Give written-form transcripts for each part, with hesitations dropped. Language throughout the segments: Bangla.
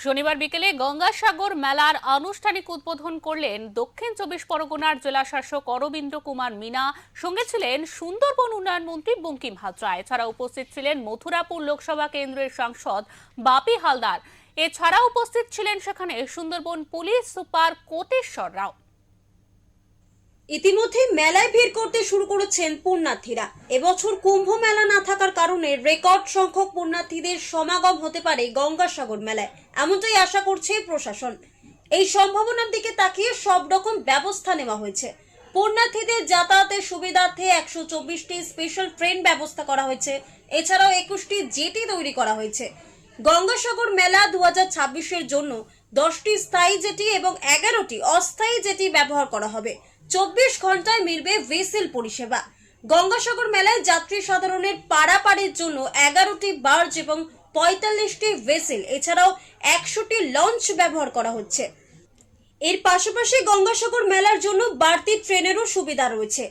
শনিবার বিকেলে গঙ্গাসাগর মেলার আনুষ্ঠানিক উদ্বোধন করলেন দক্ষিণ চব্বিশ পরগনার জেলা শাসক অরবিন্দ কুমার মিনা। সঙ্গে ছিলেন সুন্দরবন উন্নয়ন মন্ত্রী বঙ্কিম হাজরা। এছাড়া উপস্থিত ছিলেন মথুরাপুর লোকসভা কেন্দ্রের সাংসদ বাপি হালদার। এছাড়া উপস্থিত ছিলেন সেখানে সুন্দরবন পুলিশ সুপার কোটেশ্বর রাও। ইতিমধ্যে মেলায় ভিড় করতে শুরু করেছেন পুণ্যার্থীরা। এবছর কুম্ভ মেলা না থাকার কারণে রেকর্ড সংখ্যক পুণ্যার্থীদের সমাগম হতে পারে গঙ্গাসাগর মেলায়, এমনটাই আশা করছে প্রশাসন। এই সম্ভাবনার দিকে তাকিয়ে সব রকম ব্যবস্থা নেওয়া হয়েছে। পুণ্যার্থীদের যাতায়াতের সুবিধার্থে 124টি স্পেশাল ট্রেন ব্যবস্থা করা হয়েছে। এছাড়াও 21টি জেটি তৈরি করা হয়েছে। গঙ্গাসাগর মেলা 2026-এর জন্য 10টি স্থায়ী জেটি এবং 11টি অস্থায়ী জেটি ব্যবহার করা হবে। 24 ঘন্টায় মিলবে ভেসেল পরিষেবা। গঙ্গাসাগর মেলায় যাত্রী সাধারণের পারাপারের জন্য 11টি বার্জ এবং 45টি ভেসেল, এছাড়াও 100টি লঞ্চ ব্যবহার করা হচ্ছে। এর পাশাপাশি গঙ্গাসাগর মেলার জন্য বাড়তি ট্রেনেরও সুবিধা রয়েছে।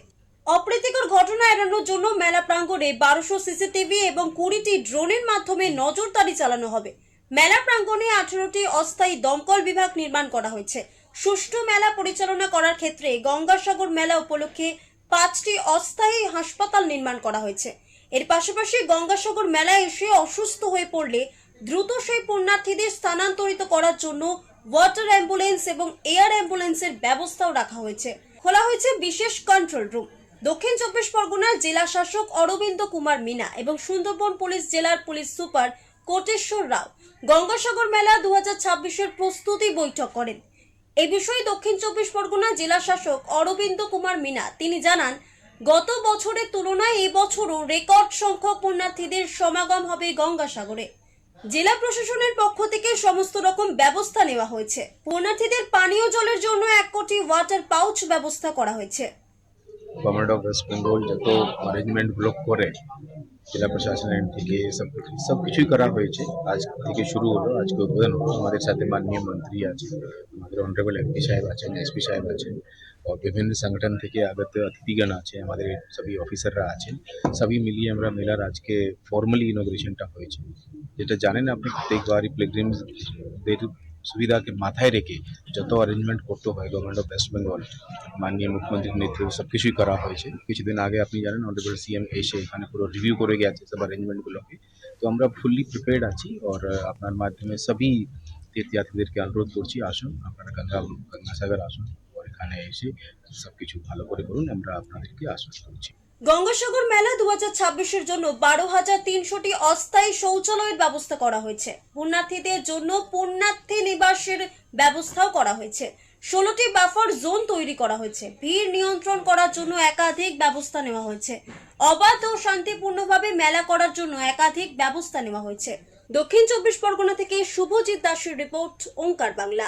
অপ্রীতিকর ঘটনা এড়ানোর জন্য মেলা প্রাঙ্গণে 1200 সিসিটিভি এবং 20টি ড্রোনের মাধ্যমে নজরদারি চালানো হবে। মেলা প্রাঙ্গণে 18টি অস্থায়ী দমকল বিভাগ নির্মাণ করা হয়েছে। সুষ্ঠু মেলা পরিচালনা করার ক্ষেত্রে গঙ্গাসাগর মেলা উপলক্ষে 5টি অস্থায়ী হাসপাতাল নির্মাণ করা হয়েছে। এর পাশাপাশি গঙ্গাসাগর মেলায় এসে অসুস্থ হয়ে পড়লে দ্রুত সেই পুণ্যার্থীদের স্থানান্তরিত করার জন্য ওয়াটার অ্যাম্বুলেন্স এবং এয়ার অ্যাম্বুলেন্সের ব্যবস্থাও রাখা হয়েছে। খোলা হয়েছে বিশেষ কন্ট্রোল রুম। দক্ষিণ চব্বিশ পরগনার জেলা শাসক অরবিন্দ কুমার মিনা এবং সুন্দরবন পুলিশ জেলার পুলিশ সুপার কোটেশ্বর রাও গঙ্গাসাগর মেলা 2026-এর প্রস্তুতি বৈঠক করেন। এই বিষয়ে দক্ষিণ চব্বিশ পরগনা জেলা শাসক অরবিন্দ কুমার মিনা তিনি জানান, গত বছরের তুলনায় এবছরও রেকর্ড সংখ্যক পুণ্যার্থীদের সমাগম হবে গঙ্গাসাগরে। জেলা প্রশাসনের পক্ষ থেকে সমস্ত রকম ব্যবস্থা নেওয়া হয়েছে। পুণ্যার্থীদের পানীয় জলের জন্য 1 কোটি ওয়াটার পাউচ ব্যবস্থা করা হয়েছে। গভর্নমেন্ট অফ ওয়েস্ট বেঙ্গল যত অ্যারেঞ্জমেন্টগুলো করে জেলা প্রশাসনের থেকে সব কিছুই করা হয়েছে। আজ থেকে শুরু হলো, আজকে উদ্বোধন হলো। আমাদের সাথে মাননীয় মন্ত্রী আছে, আমাদের অনারেবল এমপি সাহেব আছেন, এসপি সাহেব আছেন, और विभिन्न संगठन থেকে আগত অতিথিগণ আছে, আমাদের সবই অফিসাররা আছেন। সবই মিলিয়ে আমরা মেলার আজকে ফর্মালি ইনগ্রেশনটা হয়েছে। যেটা জানেন আপনি, প্রত্যেকবারই পিলগ্রিমসদের সুবিধাকে মাথায় রেখে যত অ্যারেঞ্জমেন্ট করতে হয় গভর্নমেন্ট অফ ওয়েস্ট বেঙ্গল মাননীয় মুখ্যমন্ত্রীর নেতৃত্বে সব কিছুই করা হয়েছে। কিছুদিন আগে আপনি জানেন অনারেবল সিএম এসে এখানে পুরো রিভিউ করে গেছে সব অ্যারেঞ্জমেন্টগুলোকে। তো আমরা ফুললি প্রিপেয়ার্ড আছি। আর আপনার মাধ্যমে সবই তীর্থযাত্রীদেরকে অনুরোধ করছি, আসুন আপনারা গঙ্গাসাগর আসুন, এখানে এসে সবকিছু ভালো করে করুন। আমরা আপনাদেরকে আশ্বস্ত করছি। গঙ্গাসাগর মেলা 2026-এর জন্য 12,300টি অস্থায়ী শৌচালয়ের ব্যবস্থা করা হয়েছে। পুণ্যার্থীদের জন্য পুণ্যার্থী নিবাসের ব্যবস্থাও করা হয়েছে। 16টি বাফার জোন তৈরি করা হয়েছে। ভিড় নিয়ন্ত্রণ করার জন্য একাধিক ব্যবস্থা নেওয়া হয়েছে। অবাধ ও শান্তিপূর্ণভাবে মেলা করার জন্য একাধিক ব্যবস্থা নেওয়া হয়েছে। দক্ষিণ চব্বিশ পরগনা থেকে শুভজিৎ দাসের রিপোর্ট, ওঙ্কার বাংলা।